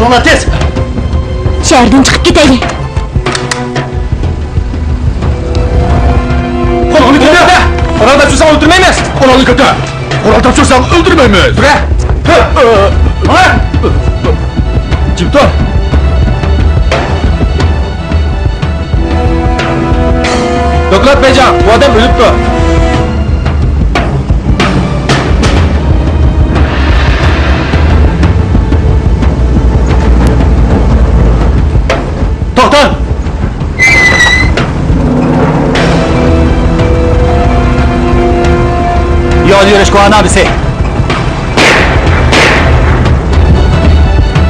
Olunlar tez! Şehirden çıkıp gidelim. Kolalı kötü! Koral tapşırsan öldürmeyiniz! Kolalı kötü! Koral tapşırsan öldürmeyiniz! Bre! Ha? Cipto! Doklat Beycan, bu adam ölüptü! Toxtan! Yol yürüyüş Koğan abisi!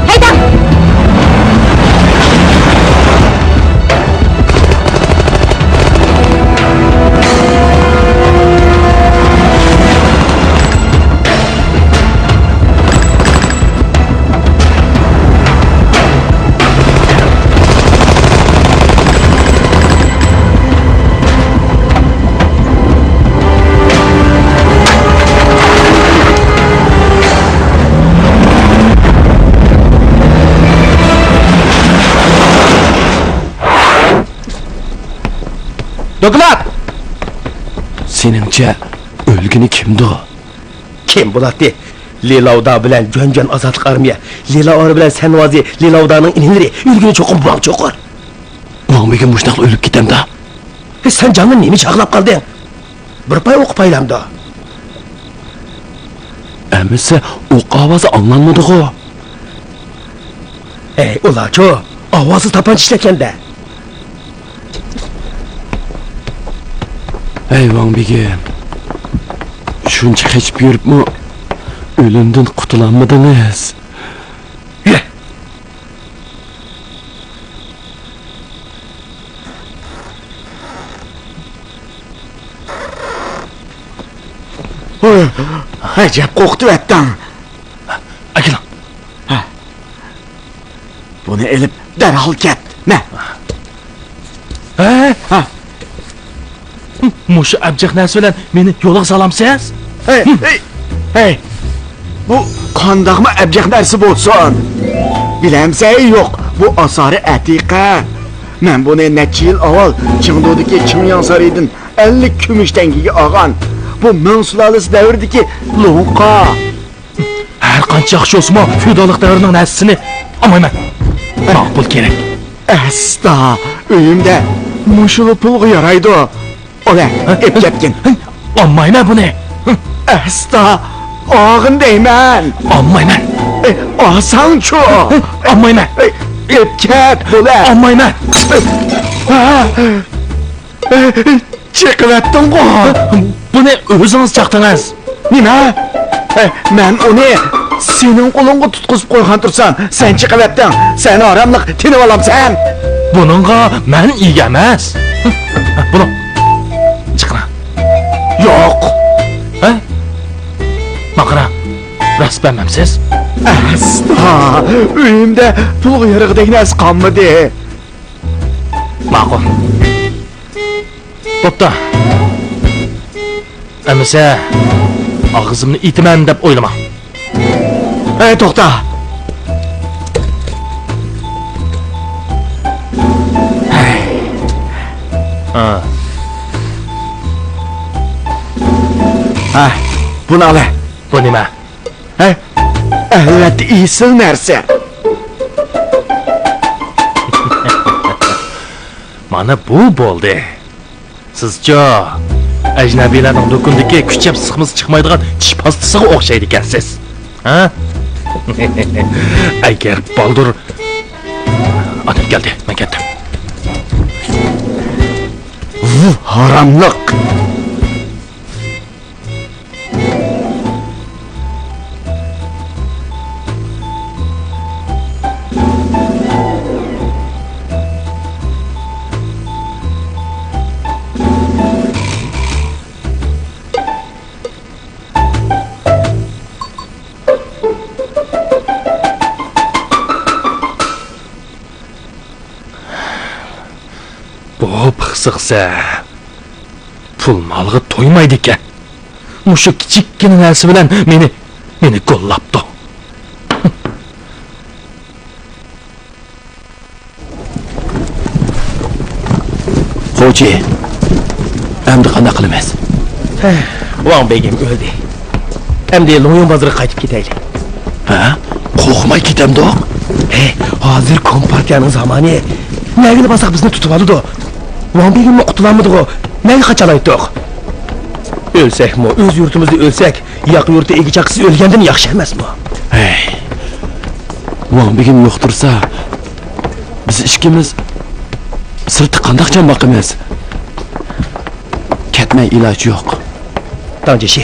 Haydam! Doklat! Seningcha o'lgini kimdi o? Kim bo'ladi? Lilavda bilan Jo'njon ozodlik armiya, Lilavor bilan Sanvazi, Lilavdaning inilari yurgini cho'qib buloq cho'qir. Uloqmega mushtaq o'lib ketamda. Sen canını nemi çağlap kaldın? Bir pay o'qib paylamdi. Amisa o'q ovozi anglanmadi-ku. Ey ularcho, ovozi tapanch ishlaganda. Ey Vangbegim, shuncha qechib yuribmi, o'limdan qutulanmadingiz? Yürü! Acayip koktu etten. Akil. Bunu elip derhal ket. Ne? Ha? Mushu abjaq narsa bilan meni yo'lga solamsiz? Hey! Bu qandaqmı abjaq narsa bo'lsin? Bilemsen yok. Bu asarı etiqa. Men bunu neçə yil avval Çingdodagi Chimyon saraydan 50 kumush tangaga olgan. Bu Ming sulolasi davridagi Lonqa. Har qancha yaxshi bo'lsa, feodallik davrining narsasini olmayman. Maqbul kerak. Asta, uyimda mushuli pulga yaraydi. Ola, ep ketgin. Olmayman buni. Asta, og'in deyman. Olmayman. Olsang-chu. Olmayman. Ep ket, ola. Olmayman. Chiqyaptın-ku. Buni o'zingiz chaqdingiz. Nima? Men uni sening qo'lingga tutqizib qo'ygan tursan, sen chiqyaptın. Seni aramliq tinib olamsan. Buningga men ega emas. Buni chiqra. Yo'q. Ha? Maqra. Rost bermamsiz? Asta, uyimda pul yarig'idek narsa qolmadi. Ma'qul. Bo'pti. Amisa og'zimni itiman deb o'ylama. Hey, to'xta. Ha, bunu al. Bu nima? Hey, albatta isil narsa. Mana bu bo'ldi. Sizcha ajnabiylarning do'kondagi kuchab siqimiz chiqmaydigan tish pastasiga o'xshaydi ekansiz. Ha? Agar Baldur odam keldi, men ketdim. Haramliq. Bo'p hisig'sa pul molga to'ymaydi ekan. Mushu kichikkina narsa bilan meni qo'llabdi. Qo'ychi. Endi qanday qilamiz? Van begim o'ldi. Endi Lo'yin bozoriga qaytib ketaylik. Ha? Qo'rqmay ketamdoq. Hozir kompartiyaning zamoni. Nega basak bizni tutib oldi? Van begimni qutulanmadik. Nega qachalaytdiq? Ölsəkmi, öz yurtumuzda ölsək, yaq yurtda egichaqisi o'lgandan yaxshi emasmi? Van begim yo'q tursa, biz ikkimiz sirti qandaqcha boqamiz? Ketmay iloj yo'q. Tanjishi,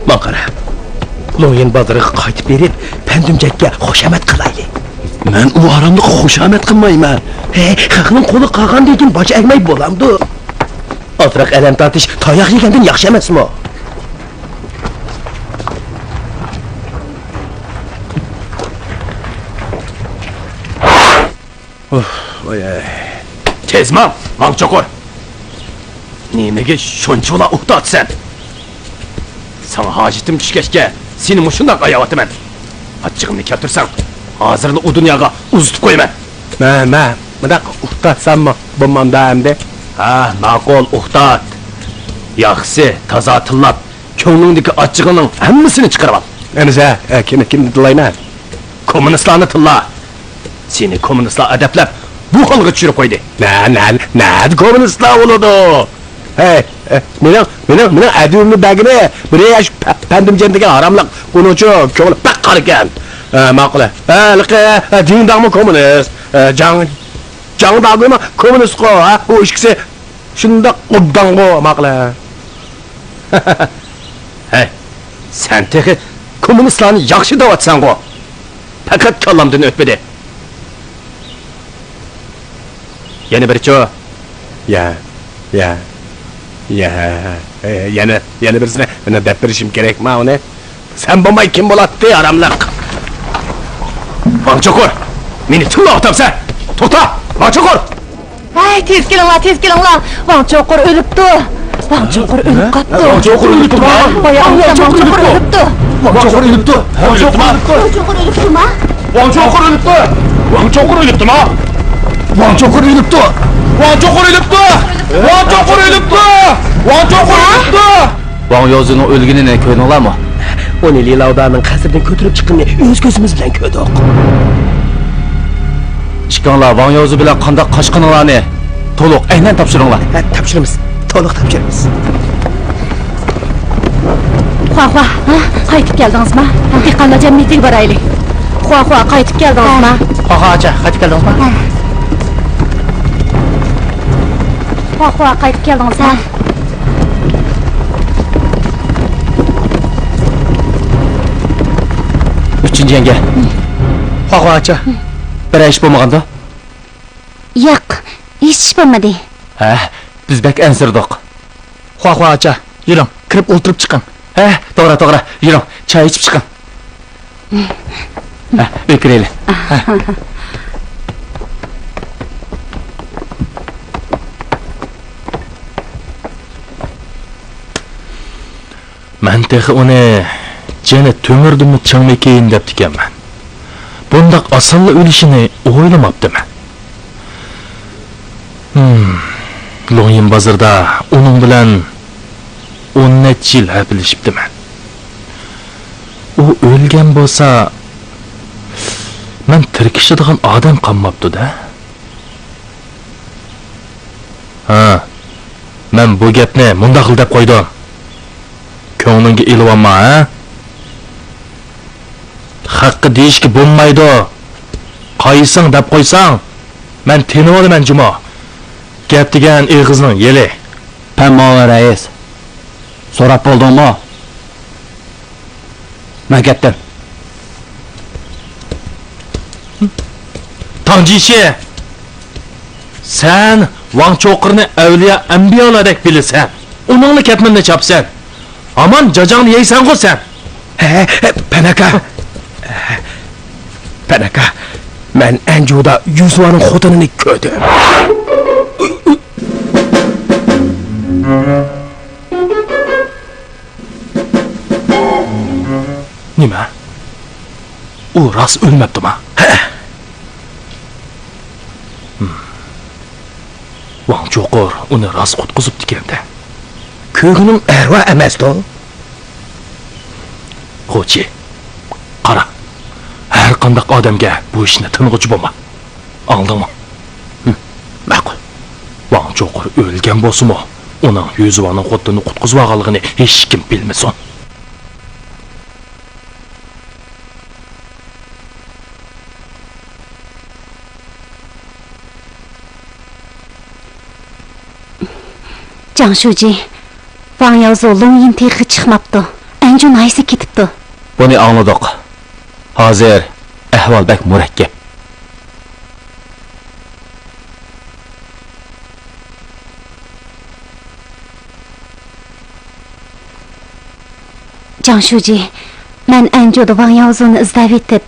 men qara. Lo'yin bozoriga qaytib berib, pandumjakka xushamat qilaylik. Men u aramda xushamat qilmayman. Xalqning qo'li qolgandan keyin bosh egmay bo'lamdi. Ozroq alam tortish, tayoq yegandan yaxshi emasmi? Tezman, Mangchoqur. Nimaga shuncha uxtatsan? Sana hojitim tushgachga seni mushundoq ayavatıman. Achchig'imni keltirsang, hozirni u dunyoga uzitib qo'yaman. Mana uxtatsammi bo'lmanda endi? Ha, ma'qul uxtat. Yaxshisi, toza tillab, ko'nglingdagi achchig'ining hammasini chiqarib ol. Endi kimni tillayman? Kommunistlarni tilla. Seni kommunistlar adablab bu holga tushirib qo'ydi. Kommunistlar bo'ladi. Mening adimni bagini bir yaş pandimjan degan haramliq unuchi ko'ngli baqqar ekan. Ma'qul. Dindag'mi kommunist? Jangdag'mi kommunist qo, u ikkisi shunda obdango ma'qul. Sen texi kommunistlarni yaxshi da'vatsan qo. Faqat kallamdan o'tmadi. Yana birichi. Yana birisini deb berishim kerakmi uni? Sen bo'lmay kim bo'ladi, haramliq? Mangchoqur, meni tilla otamsan. To'xta, Mangchoqur. Tez kelinglar. Vangchoqur o'libdi. Vangchoqur o'lib qoldi. Mangchoqur o'libdimi? Vangchoqur o'libdi. Mangchoqur o'libdi. Vangchoqur o'libdimi? Mangchoqur o'libdi. Mangchoqur o'libdimi? Mangchoqur o'libdi. Mangchoqur o'libdi. Mangchoqur o'libdi. Mangchoqur o'libdi. Van Yozu'nun o'lganini ko'rdinglarmi? Uni Lilavdaning qasridan ko'tarib chiqqanini o'z ko'zimiz bilan ko'rdik. Chiqinglar, Van Yozu bilan qanday qochqinlarni to'liq aynan topshiringlar. Topshiramiz. To'liq topshiramiz. Xua, qaytib keldingizmi? Dehqonlarga miting boraylik. Xua, qaytib keldingizmi? Acha, qaytib keldingizmi? Xua, qaytib keldingizmi? Uchinchi yanga. Acha. Bir ish bo'lmaganda? Yo'q, hech ish bo'lmadi. Biz bek ansirdik. Acha, yuring, kirib o'tirib chiqing. To'g'ri, yuring, choy ichib chiqing. O'kiraylik. Men texi uni jeni to'mirdimmi changmakayin deb ekanman. Bundaq osonla o'lishini o'ylamabdiman. Lo'yin bozorda uning bilan 10 necha yil hapilishibdiman. U o'lgan bo'lsa, men tirkishadigan odam qolmabdi-da. Men bu gapni mundaq qil deb qo'ydim. Ko'nglingga ilibma, haqqi deyishga bo'lmaydi. Qaysing deb qo'ysang, men tenib olaman jumo. Gap degan eg'izning yeli. Pammola rais. So'rab bo'ldingmi? Men ketdim. Tanjishi, sen Vangchoqurni avliyo anbiyolardek bilasan. Uningni ketminni chapsan. Aman jajangni yeysan-ku sen. Panaka. Men Anjuda Yusufning xotinini ko'rdim. Nima? U rost o'lmabdimi? Vangchoqur uni rost qutqizibdi ekanda. Ko'nglim arva emasdi. Xo'chi, qara. Har qanday odamga bu ishni ting'uchi bo'lma. Aldingmi? Ma'qul. Vang cho'qir o'lgan bo'lsa-mu, uning Yuzvaning xotinini qutqizib olganligini hech kim bilmasin. Jangshuji, Wang Yaozu Longyin texi chiqmabdi. Anjun aysi ketibdi. Buni angladik. Hozir ahvol bak murakkab. Jangshuji, men Anjuda Wang Yaozuni izlab etib,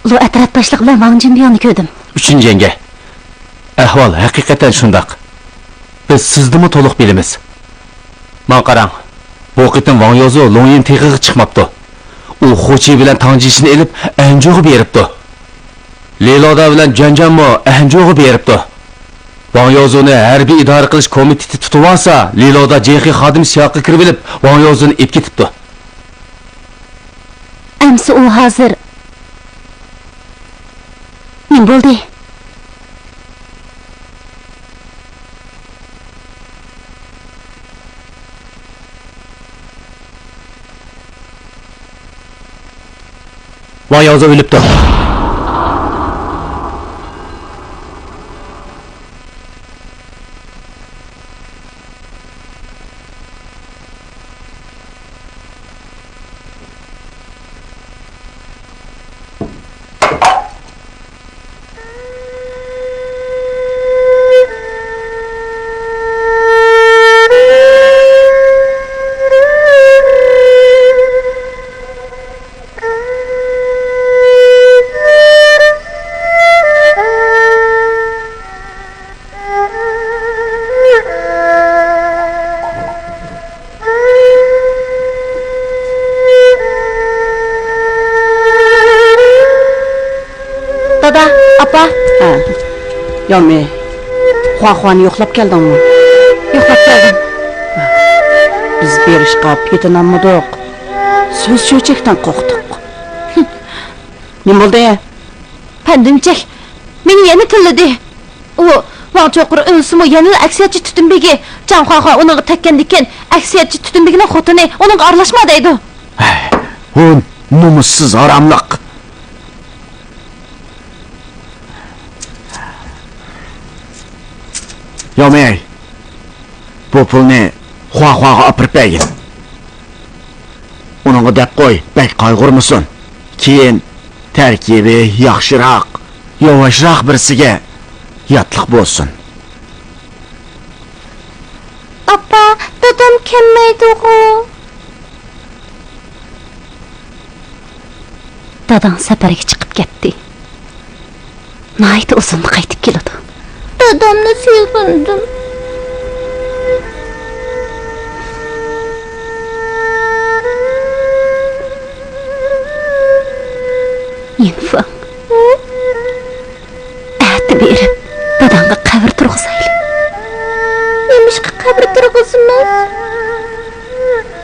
lu atrofdoshlik bilan Wang Jinbiyoni ko'rdim. 3-yengi. Ahvol haqiqatan shundoq. Biz sizdimi to'liq bilamiz. Men qarang. Bu qitim Wang Yaozu Longyin texiga chiqmabdi. U Xochi bilan tanjishini elib Anjuga beribdi. Leloda bilan Janjanmo Anjuga beribdi. Wang Yaozuni harbiy idora qilish komiteti tutib olsa, Leloda Jehi xodim siyoqqa kirib olib, Wang Yaozuni ep ketibdi. Amsi u hozir nima bo'ldi? Wang Yaozu o'libdi. Dada, apa? Yomey, Xuaxuani yo'qlab keldingmi? Yo'qlab keldim. Biz berish qilib yetinolmadik. So'z cho'chakdan qo'rqdik. Nima bo'ldi? Pandimchak, meni yana tilladi. U Wang cho'qir o'lsimi yana aksiyatchi Tutunbegi. Janxuaxo uning takkandikan aksiyatchi Tutunbegining xotini uning aralashma deydi. Bu nomussiz haramliq. Yomey, bu pulni Xuaxuaga olib bergin. Uningga deb qo'y, bek qayg'urmasin. Keyin tarkibi yaxshiroq, yovashroq birsiga yotliq bo'lsin. Apa, dadam kelmaydi-ku. Dadam safarga chiqib ketdi. Nayt uzun qaytib keladi. Dadamni sevgandim. Yinfang. Ati berib, dadamga qabr turg'izaylik. Nemishqa qabr turg'izimiz?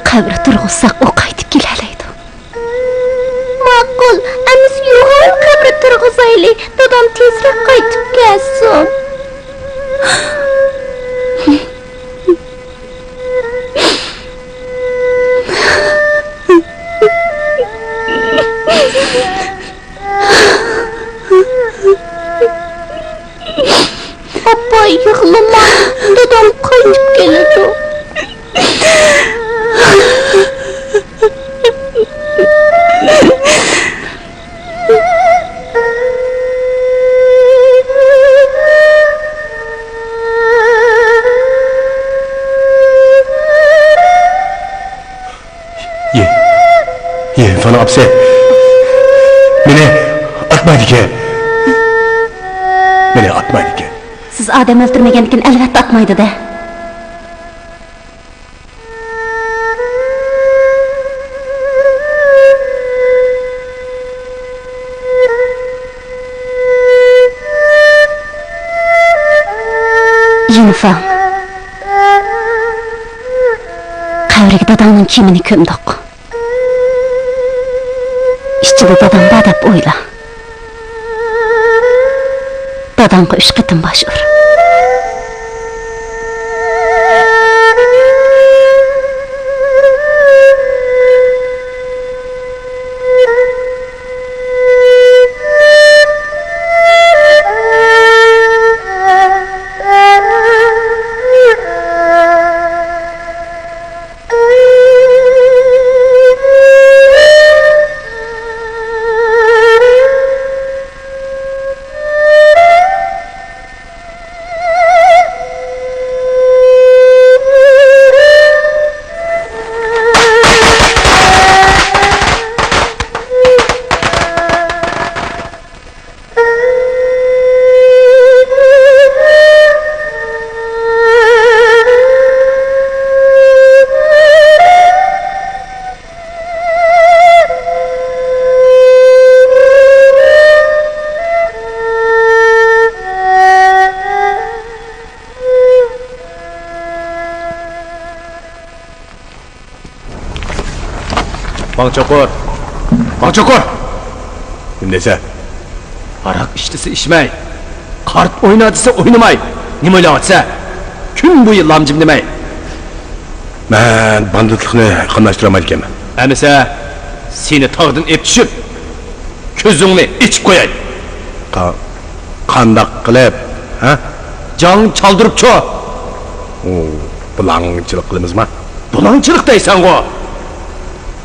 Qabr turg'izsak, u qaytib kelalaydi. Ma'qul, amis yo'g'on qabr turg'izaylik. Dadam tezroq qaytib kelsin. Apa yig'lama, dadam qaytib keladi. Fana apse. Meni atmaydi ki. Meni atmaydi ki. Siz odam o'ldirmagan ekan, albatta atmaydi-da. Yinfang, Qavriga dadangning kiyimini ko'mdiq. İchida dadang bor deb o'yla. Dadangga 3 qitim bosh ur. Bangchoqur! Nima Aroq ichtisi ichmay, qart o'ynadisa o'ynamay, nima o'ylayapsa? Kun bo'yi lamjim demay. Men banditlikni qamlashtirolmaydi ekanman. Amisa seni tog'dan ep tushib, ko'zingni ichib qo'yay. Qandaq qilib, ha? Jang chaldirib-cho. Bulangchilik qilamizmi? Bulangchilik deysan-ku.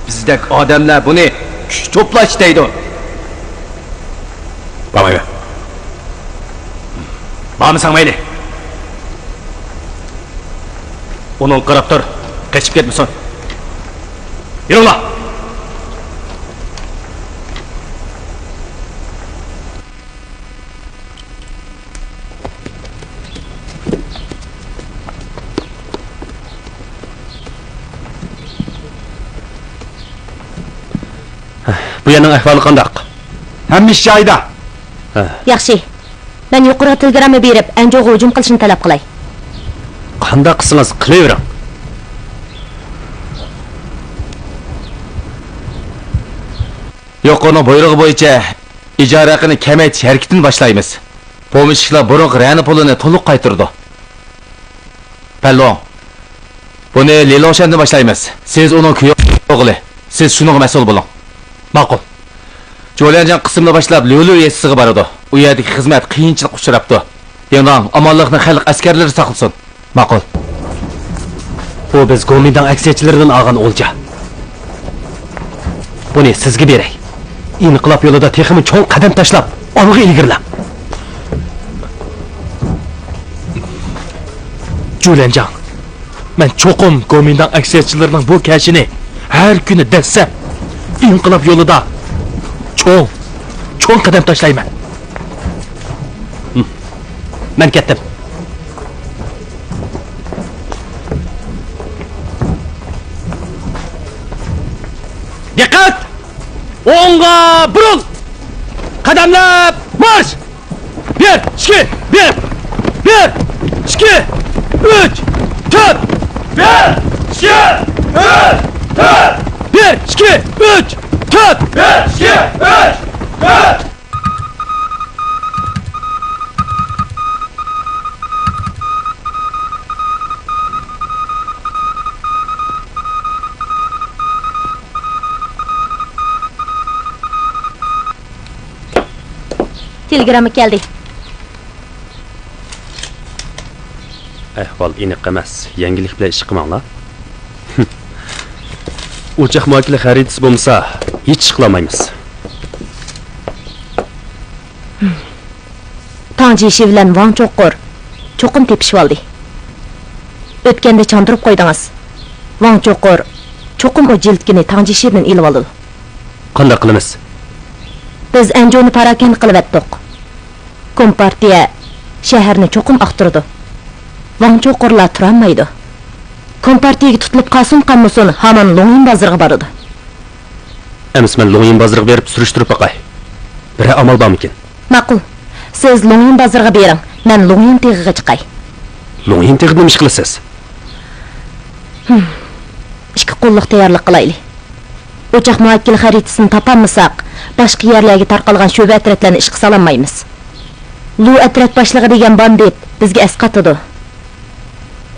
Bizdek odamlar buni kuch to'plash deydi. Bana Bormisan mayli. Uni qarab tur, qochib ketmasin. Yuringlar. Bu yerning ahvoli qandaq? Hamma ish joyida. Yaxshi. Men yuqori telegramma berib, Anjo'ga hujum qilishni talab qilay. Qandaq qilsangiz qilavering. Yo'q, uni buyrug'i bo'yicha ijara haqini kamaytirish harakatini boshlaymiz. Pomishchilar burungi rani pulini to'liq qaytirdi. Pallon. Buni Leloshandan boshlaymiz. Siz uning o'g'li. Siz shuning mas'ul bo'ling. Ma'qul. Jo'lanjan qismini boshlab Lulu yesiga boradi. U yerdagi xizmat qiyinchilik uchrabdi. Yana amonlikni xalq askarlari saqlasin. Ma'qul. Bu biz Gomindan aksiyachilaridan olgan o'lja. Buni sizga beray. İnqilab yo'lida texmi cho'ng qadam tashlab, olg'a ilgirlang. Jo'lanjan. Men cho'qim Gomindan aksiyachilarining bu kashini har kuni dassab inqilab yo'lida cho'ng qadam tashlayman. Men ketdim. Diqqat! O'ngga buril! Qadamlab marsh! 1 2 1 1 2 3 4 1 2 3 4 1 2 3 4 1 2 3 4 Telegramma keldi. Ahvol aniq emas. Yangilik bilan ish qilmanglar. O'chaq muakili xaritasi bo'lmasa, hech ish qilmaymiz. Tangjishi bilan Wang Cho'qur cho'qim tepishib oldi. O'tganda chandırib qo'ydingiz. Wang Cho'qur cho'qim o jildkini Tangjishi bilan ilib oldi. Qanday qilamiz? Biz Anjoni parakanda qilib etdik. Kompartiya shaharni cho'qim aqtirdi. Wang Cho'qurlar turolmaydi. Kompartiyaga tutilib qolsin hamon Longin bozoriga boradi. Emas, men Longin bozoriga berib surishtirib boqay. Bir amal bormikin? Ma'qul. Siz Longin bozoriga bering. Men Longin teg'iga chiqay. Longin teg'ida nima ish qilasiz? ikki qo'lliq tayyorlik qilaylik. O'choq muvakkil xaritasini topolmasak, boshqa yerlarga tarqalgan sho'ba atratlarni ishga sololmaymiz. Lu atrat boshlig'i degan bandit bizga esqatadi.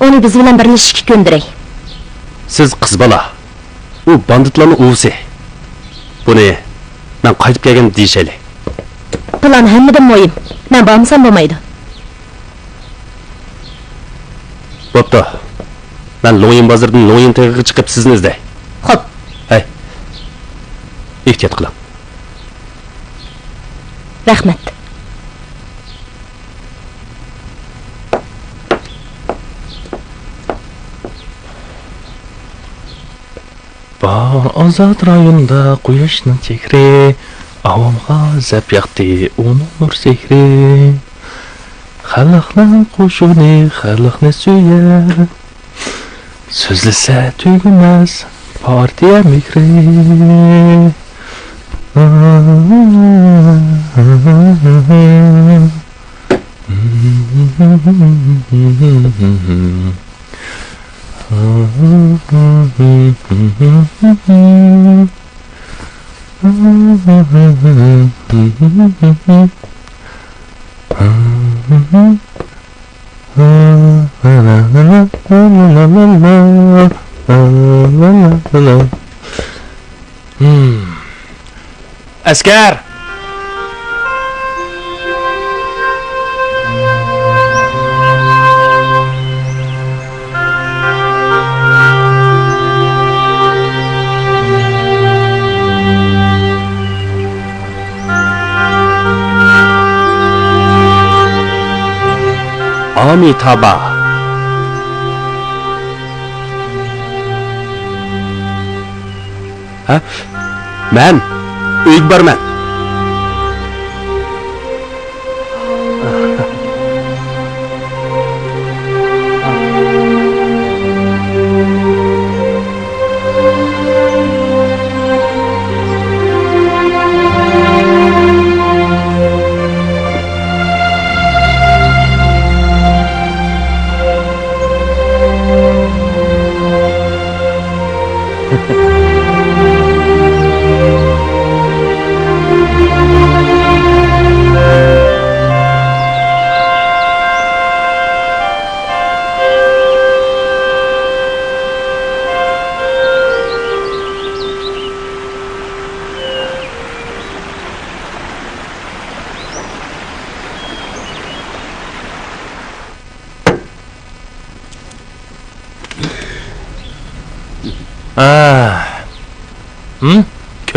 Uni biz bilan birlashishga ko'ndiray. Siz qiz bola. U banditlarning o'zi. Buni men qaytib kelgan deyishayli. Plan hammadan muhim. Men bormasam bo'lmaydi. Bo'pti. Men Loyin bozordan Loyin tag'iga chiqib sizni izday. Xo'p. Hey. Ehtiyot qiling. Rahmat. Bor ozod rayonda quyoshning chehri, avomga zab yoqdi uning nur sehri. Xalqning qo'shuni xalqni suyar, so'zlasa tugumas partiya mikri. Askar! Amitabha. Ha? Men uyga borman.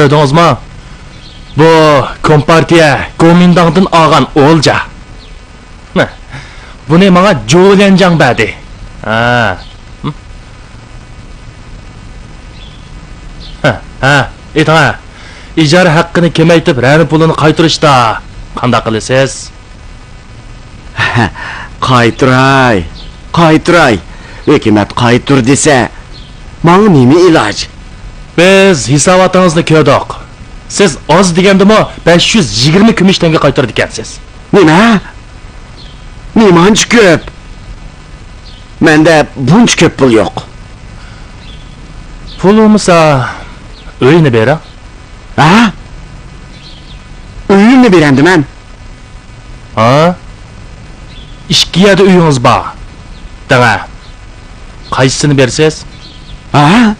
Ko'rdingizmi? Bu kompartiya komendantdan olgan o'lja. Buni menga Jo'lenjang berdi. Ayting, ijara haqqini kamaytib, rani pulini qaytarishda qanday qilasiz? Qaytiray. Hukumat qaytir desa, menga nima iloj? Biz hisobotingizni ko'rdik. Siz oz degandimi 520 kumush tanga qaytardi ekansiz. Nima? Nimancha ko'p? Menda buncha ko'p pul yo'q. Pul bo'lmasa, uyni bera. Ha? Uyimni berandim men. Ha? Ikki yerda uyingiz bor. Dana. Qaysini bersiz? Ha?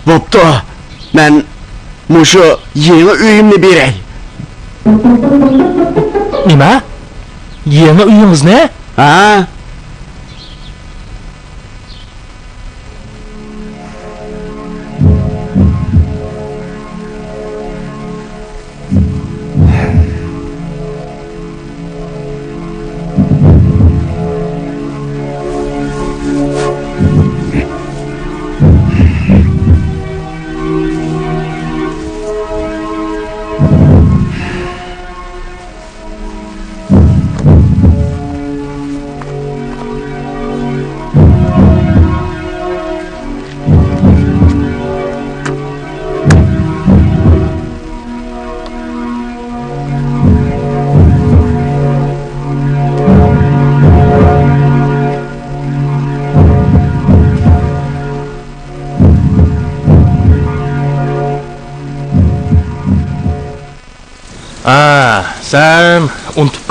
Bo'pti. Men mushu yangi uyimni beray. Nima? Yangi uyingizni? Ha?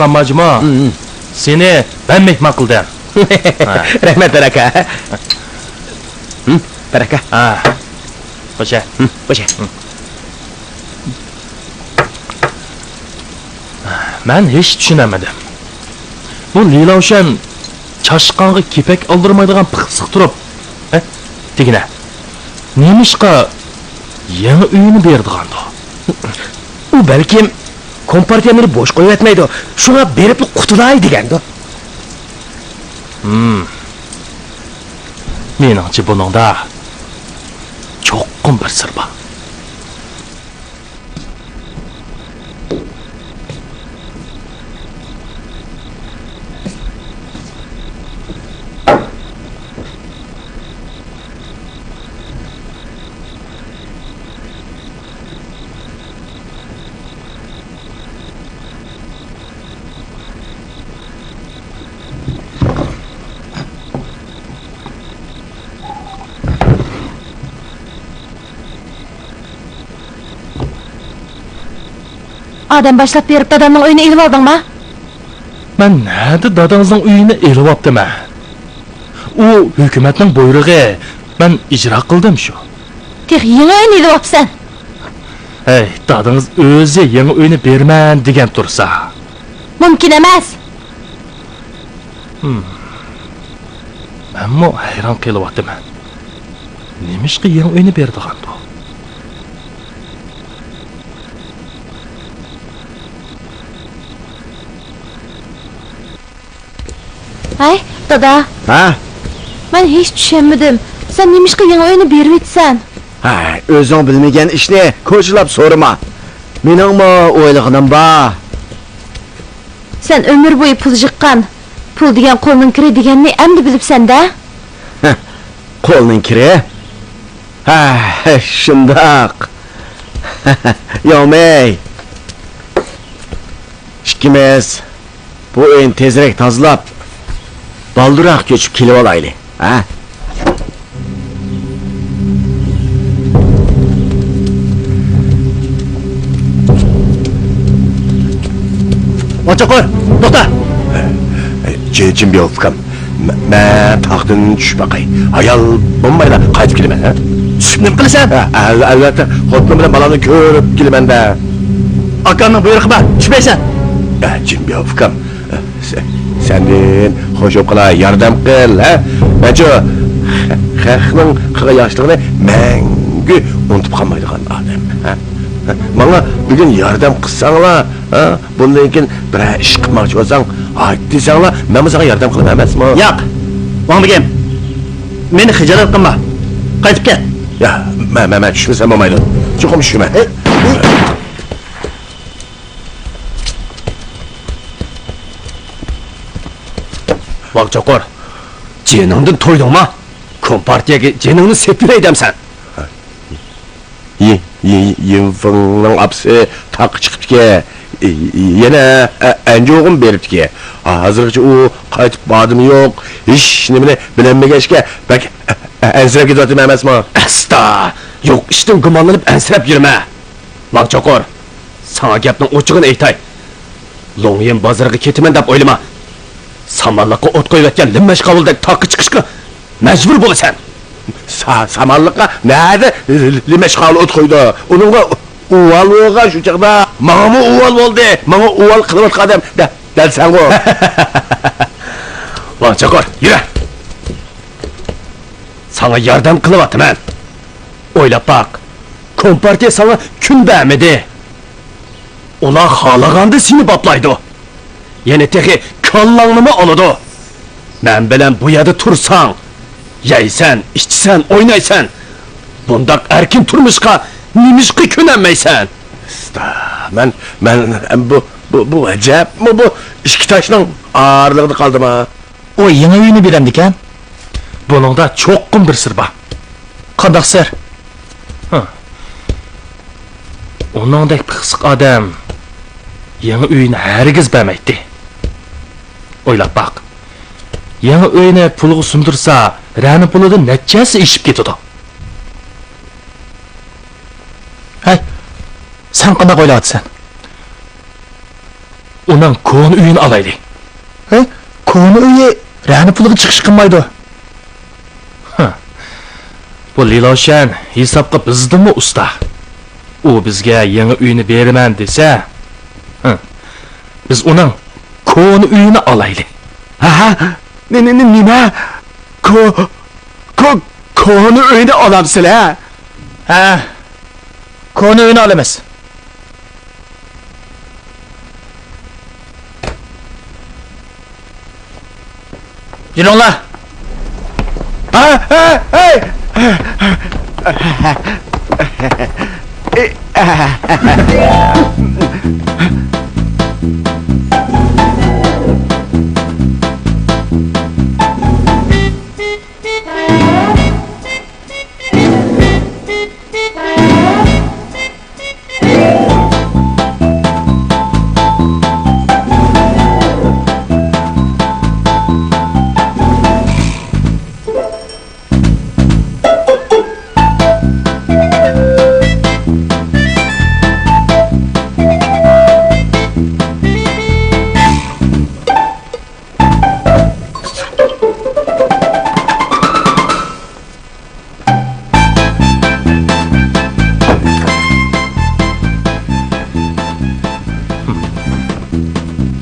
qanmajma. Seni ben mehmon qildim. Rahmat baraka. Baraka. Ha. Qo'sha. Qo'sha. Men hech tushunamadim. Bu Lilavshan chashqonga kepak oldirmaydigan piqsiq turib, degina. Nemishqa yangi uyini berdigandi. U balkim kompartiya meni bo'sh qo'yib etmaydi. Shunga berib qutulay degandi. Meningcha buningda cho'qqin bir sir bor. Adam başlap berip dadamning uyini elib oldingmi? Men nerede dadangizning uyini elib olibdiman. U hukumatning buyrug'i. Men ijro qildim shu. Tex yangi uyini elib olibsan. Hey, dadangiz o'zi yangi uyini berman degan tursa. Mumkin emas. Menmo hayron qilyapman. Nemishqa yangi uyini berdigandi? Ay, dada, Ha? men hech tushunmadim. Sen nemishqa yangi uyini berib etsan? Ha, o'zing bilmagan ishni ko'chilab so'rama. Meningmi o'ylig'inim bor. Sen ömür bo'yi pul jiqqan. Pul degan qo'lning kiri deganni endi bilibsan-da? Qo'lning kiri? Ha, shundoq. Yomey. Ikkimiz bu uyni tezroq tozalab, balduroq ko'chib kelib olaylik, ha? Oçaqor, to'xta. Jim Biyovkam. Men taxtdan tushib baqay. Ayol bo'lmayla qaytib kelaman, ha? Tushib nima qilasan? Albatta, xotinim bilan balani ko'rib kelaman-da. Akamning buyrug'i bor, tushmaysan. Jim Biyovkam. Senden xo'sh qila, yordam qil, ha? Mencho xalqning qirq yoshligini mangu unutib qolmaydigan odam, ha? Bana bugün yardım qilsanglar, ha? Bundan keyin bir ish qilmoqchi bo'lsang, ayt desanglar, men sizga yardım qilaman emasmi? Yo'q. Bo'lmagan. Meni xijolat qilma. Qaytib ket. Ya, men tushmasam bo'lmaydi. Chuqum tushma. Vaqchoqor. Jeningdan to'ydingmi? Kompartiyaga jeningni sepilay demsan. Yinfingning apsi taq chiqibdi. Yana anjog'im beribdi. Hozirgacha u qaytib bordim yo'q. Hech nimani bilmagachga bak ansirab ketyapti emasmi? Asta. Yo'q, ishdan gumonlanib ansirab yurma. Vaqchoqor. Sana gapning ochiqini aytay. Longyen bozoriga ketaman deb o'ylama. Samalliqqa o't qo'yayotgan limmash qavuldek taqqa chiqishga majbur bo'lasan. Samalliqqa nada limash qavul o't qo'ydi. Uningga uval bo'lgan shu chaqda. Menga uval bo'ldi. Menga uval qilayotgan odam dalsan go. Vaqchoqor, yura. Sana yardım qilyapman. O'ylab baq. Kompartiya sana kun bermedi. Ular xohlaganda seni boplaydi. Yana texi kallangni oladi. Men bilan bu yerda tursang, yeysan, ichsan, o'ynaysan. Bundaq erkin turmushqa nimishqa ko'nmaysan. Men bu ajabmi bu ikki tashning ağırlığında qaldim ha. O yangi uyini beradi ekan. Buningda cho'qqin bir sir bor. Qanday sir? Uningdek piqsiq odam yangi uyini hargiz bermaydi. O'ylab baq. Yangi uyini pulga sundirsa, rani pulidan nechasi ishib ketadi. Hay. Sen qanday o'ylayapsan? uning ko'ni uyini olaylik. Ko'ni uyi rani puliga chiqish qilmaydi. Bu Liloshan hisobga bizdimi usta? U bizga yangi uyni beraman desa, biz uning ko'ni uyini olaylik. Ha, nima? Ko'ni uyni olamsizlar? Ha. Ko'ni uyini olamiz. Yuringlar. Hey!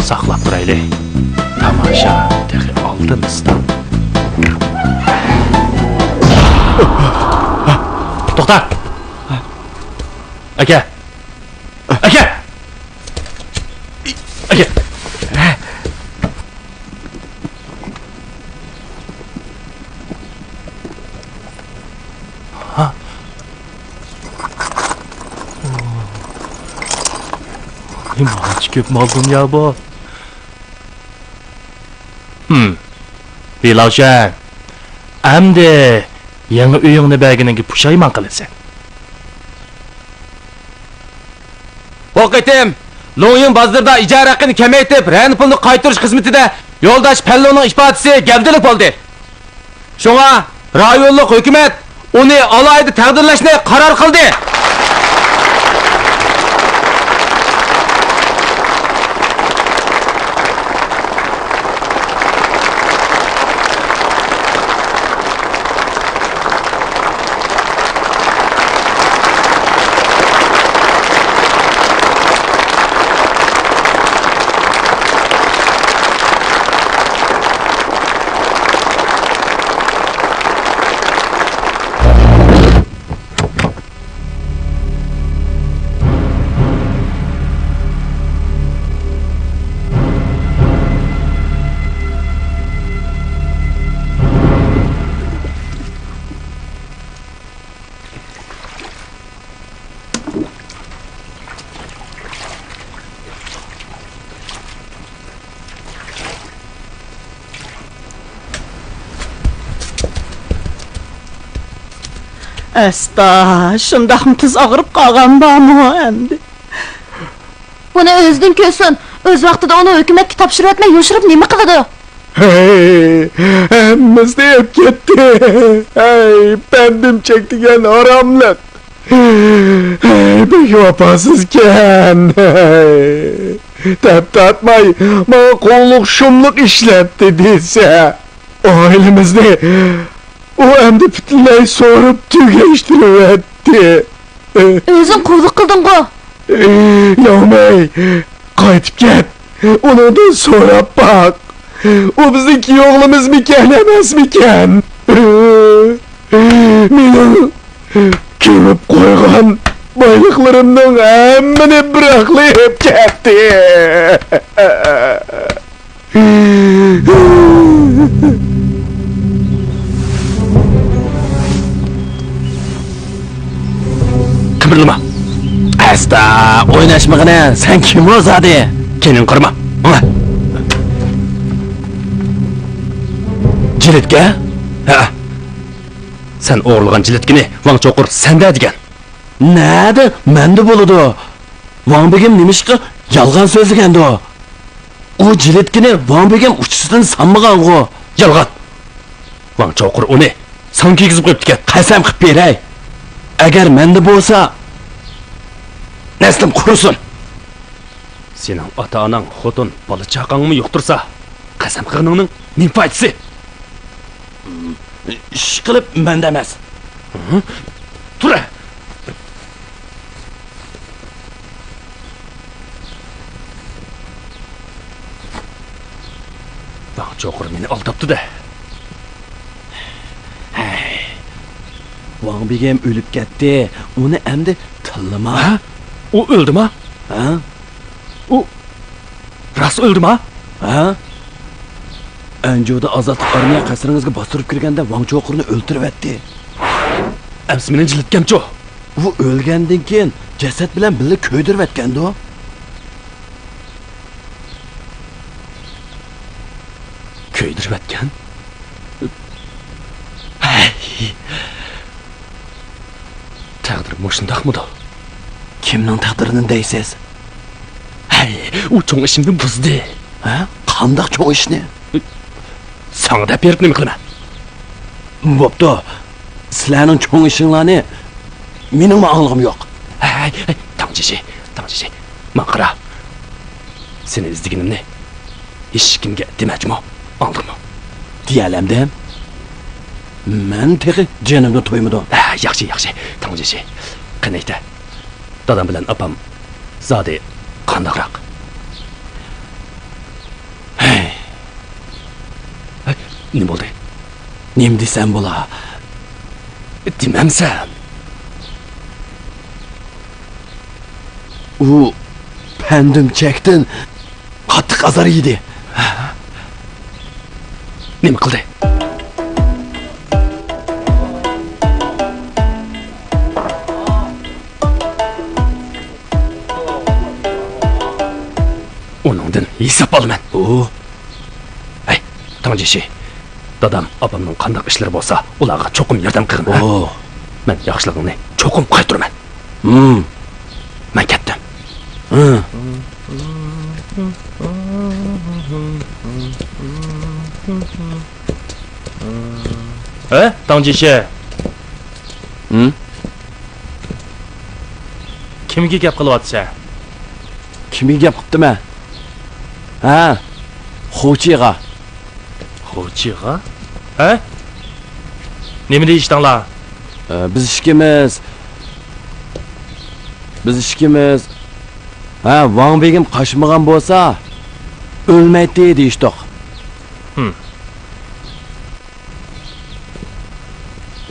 Saqlab turaylik. Tamasha texi oldimizdan. To'xta. Aka. Aka. Aka. Nimachi ko'p mol dunyo bu? Liloshan. Amdi yangi uyingni berganiga pushaymon qilasan. Bu qitim Lo'yin bozorda ijara haqini kamaytirib, ran pulni qaytarish xizmatida yo'ldosh Palloning ifodasi gavdalik bo'ldi. Shunga rayonlik hukumat uni alohida taqdirlashni qaror qildi. Asta, shundaqmi tiz og'rib qolgan bormi endi? Buni o'zidan ko'rsin. O'z vaqtida uni hukumatga topshirib o'tmay yoshirib nima qiladi? Hey! Hammamiz deyib ketdi. Hey, pendim çektigen haramlık. Hey, pek vefasızken. Hey. Tepti atmay, bana kolluk şumluk işletti dese. Ailemizde o hem de bütünleyi sorup tügeştirip etti. O'zing qulluq qilding-ku. Yavmey, qaytib ket. Onundan so'rab bak. O bizdeki oğlumuz miken, emas miken? Meni kömüp koygan baylıklarımdan hemmini bıraklayıp ketdi. Kıpırlama. Asta, oynaşmağına sen kim ozadı? Kendin kırma. Ona. Jiletke? Ha. Sen oğurluğun jiletkini Wang Chokur sende digen. Näde? Mende boludu. Wang Begim nemişki yalgan sözlügendi o. O jiletkini Wang Begim uçsudan sanmıgan o. Yalgan. Wang Chokur onu san kiygizip koyup digen. Qasam qilib beray. Agar mende bolsa neslim qurusun. Sening ota-onang, xotin, bola chaqangmi yo'qtirsa, qasam qilganingning nima foydasi? Ish qilib menda emas. Tura. Bak çokur meni aldaptı-da. Wang Begim ölüp ketdi. Uni endi tillama. Ha? O öldü mü? Ha? O ras öldü mü? Ha? Anjoda azatlık armiya qasringizga bostirib kirganda Wang Chokurni o'ltirib etdi. Amsi meni jilitgamcho. U o'lgandan keyin jasad bilan birga ko'ydirib etgandi o. Ko'ydirib etgan? Taqdir mushundaqmidi? Kimning taqdirini deysiz? Hay, u cho'ng ishimni buzdi. Ha? Qanday cho'ng ishni? Sana da berib nima qilaman? Bo'pti. Sizlarning cho'ng ishinglarni mening ma'lumim yo'q. Hay, Tangjishi. Men qara. Seni izdiganimni hech kimga demoqchimi? Aldingmi? Diyalamdim. Men teqi jonimni to'ymadim. Yaxshi. Tangjishi. Qanayda? Dadam bilan opam zodi qandaqroq? Ne bo'ldi? Nim desam bo'la? Demamsan. U pandim chekdin qattiq azar yedi. Nima qildi? Onundan hisob olaman. Hey, Tangjishi. Dadam opamning qandaq ishlari bo'lsa, ularga cho'qim yordam qilgin. Men yaxshiligimni cho'qim qaytiraman. Men ketdim. Tangjishi. Kimga gap qilyapsan? Kimga gap qilibdiman? Ha? Xo'chiga. Xo'chiga? Ha? Nima deyishdinglar? Biz ishkimiz. Ha, Wang Begim qashmagan bo'lsa, o'lmaydi deyishdiq.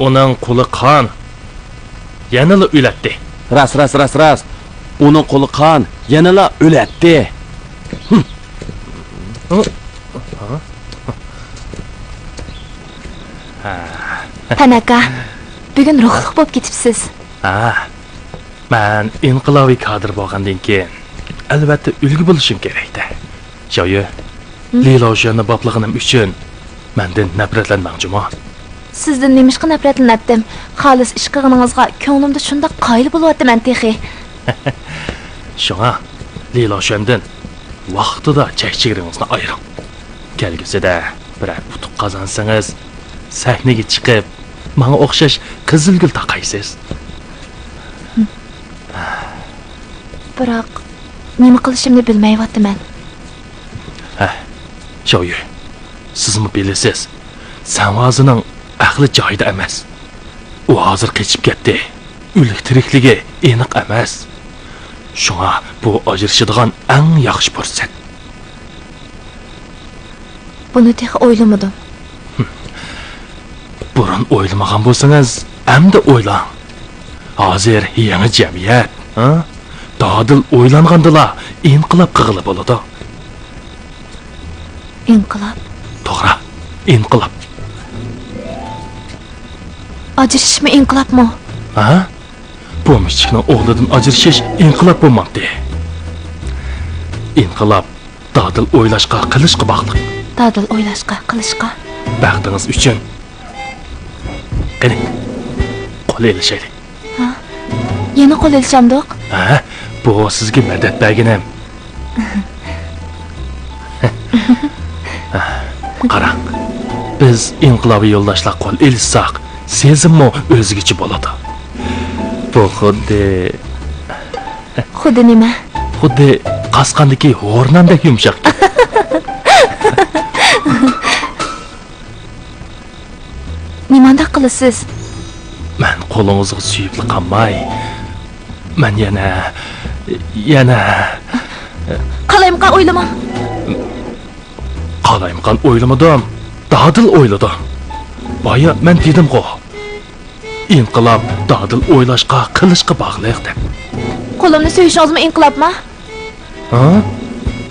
Uning qo'li qon. Yanala o'latdi. Ras. Uning qo'li qon, yanala o'latdi. Tanaka, bugun ruhliq bo'lib ketibsiz. Men inqilobiy kadr bo'lgandan keyin albatta ulgu bo'lishim kerak-da. Shoyi, Leyla o'shani boplag'inim uchun mendan nafratlanmoqchimi? Sizdan nemishqa nafratlanatdim? Xolis ish qilganingizga ko'nglimda shunda qoyil bo'lyapman texi. Shunga Leyla o'shandan vaqtida chekchigiringizni ayring. Kelgusida bir utuq qozonsangiz, sahnaga chiqib, menga o'xshash qizilgul taqaysiz. Biroq nima qilishimni bilmayapman. Shoyi, sizmi bilasiz? Sanvazining aqli joyida emas. U hozir qochib ketdi. O'lik tirikligi aniq emas. Shunga bu ajrashadigan eng yaxshi fursat. Buni tex o'ylamadim. Burun o'ylamagan bo'lsangiz, endi o'ylang. Hozir yangi jamiyat, Dadil o'ylangandila inqilob qilib bo'ladi. Inqilob? To'g'ri, inqilob. Ajrashishmi inqilobmi? Bu michikning o'g'lidan ajrashish inqilob bo'lmoqda. Inqilob dadil o'ylashga, qilishga bog'liq. Dadil o'ylashga, qilishga. Baxtingiz uchun. Qani, qo'l elishaylik. Yana qo'l elishamdiq? Bu sizga madad berganim. Qarang, biz inqilobiy yo'ldoshlar qo'l elishsak, sezimmi o'zgacha bo'ladi. Bu xuddi nima? Xuddi qasqandagi o'rnandek yumshoq. Nimanda qilasiz? Men qo'lingizga suyibli qolmay, men yana Qalayimqa o'ylama. qalayimqan o'ylamadim, dadil o'yladim. Boya men dedim-ku. İnqilob dadil o'ylashqa, qilishqa bog'liq deb. Qo'limni so'yishingizmi inqilobmi? Ha?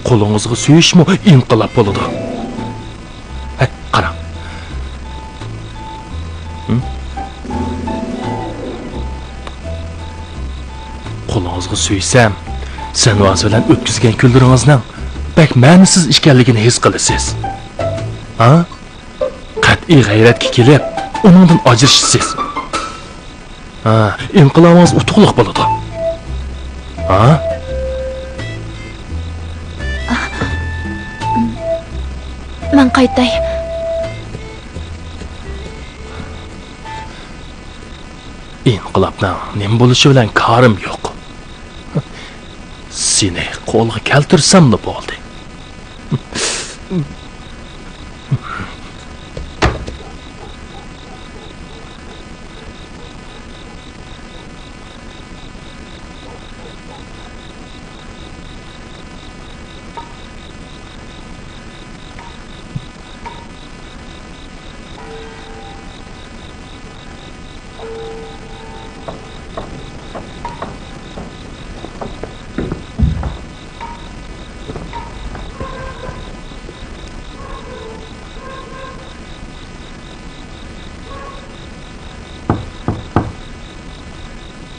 Qo'lingizga suyishmi inqilob bo'ladi. Qarang. Qo'lingizga suysam, sen vaz bilan o'tkazgan kunlaringizning bak ma'nisiz ekanligini his qilasiz. Ha? Qat'iy g'ayratga kelib, uningdan ajrashsiz. Ha, inqilobingiz utuqliq bo'ladi. Ha? Men qaytay. İnqilobning nima bo'lishi bilan korim yo'q. Seni qo'lga keltirsam-da bo'ldi.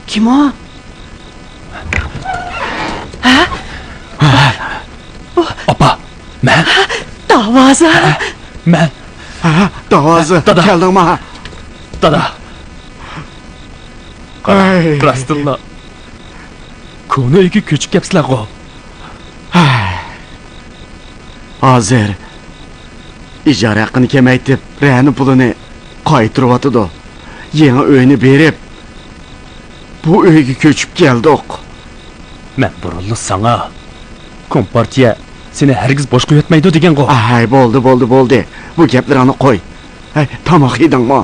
Kim o? Opa, men Davoza. men Ha, davozı Dada. keldingmi? dada. Ay. Rastilla. Konu uyga ko'chib kelibsizlar-ku. Hozir ijara haqqini kamaytib, rani pulini qaytiryotdi. Yangi uyni berib, bu uyga ko'chib keldik. Men burunli sana kompartiya seni hargiz bosh qo'yatmaydi degan-ku. Ay, bo'ldi. Bu gaplarni qo'y. Ay, tomoq yedingmi?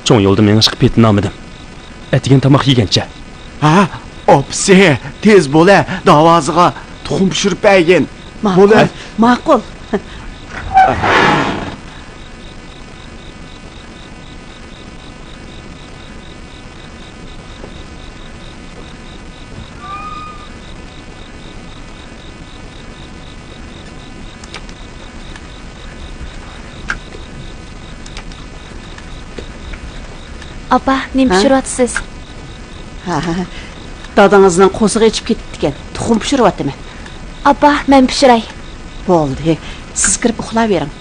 Cho'ng yo'lda men chiqib ketdim. Atigan tomoq yegancha. Ha, opsi, tez bo'la, davoziga tuxum pishirib bergin. Bo'la. Ma'qul. Opa, nima pishiryapsiz? Ha. Dadangizning qo'sig'i ichib ketibdi ekan. Tuxum pishiryaptimi? Opa, men pishiray. Bo'ldi. Siz kirib uxlayvering.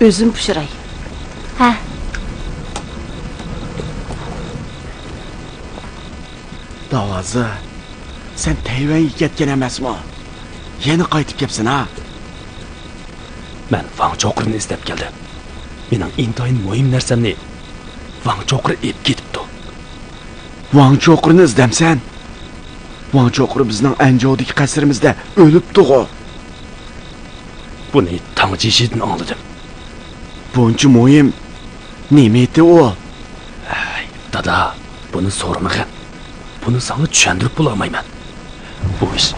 O'zim pishiray. Ha. Davozi, sen Tayvanga ketgan emasmi? Yana qaytib kelibsan, ha? Men Wang Chokrini izlab keldim. Mening intoyin muhim narsamni Wang Chokri ep ketibdi. Wang Chokrini izdamsan? Wang Chokri bizning Anjodagi qasrimizda o'libdi-ku. Buni Tang Jishidan oldim. Buncha muhim nima edi u? Ay, dada, buni so'ramag'in. Buni sana tushuntirib bo'lmayman. Bu ish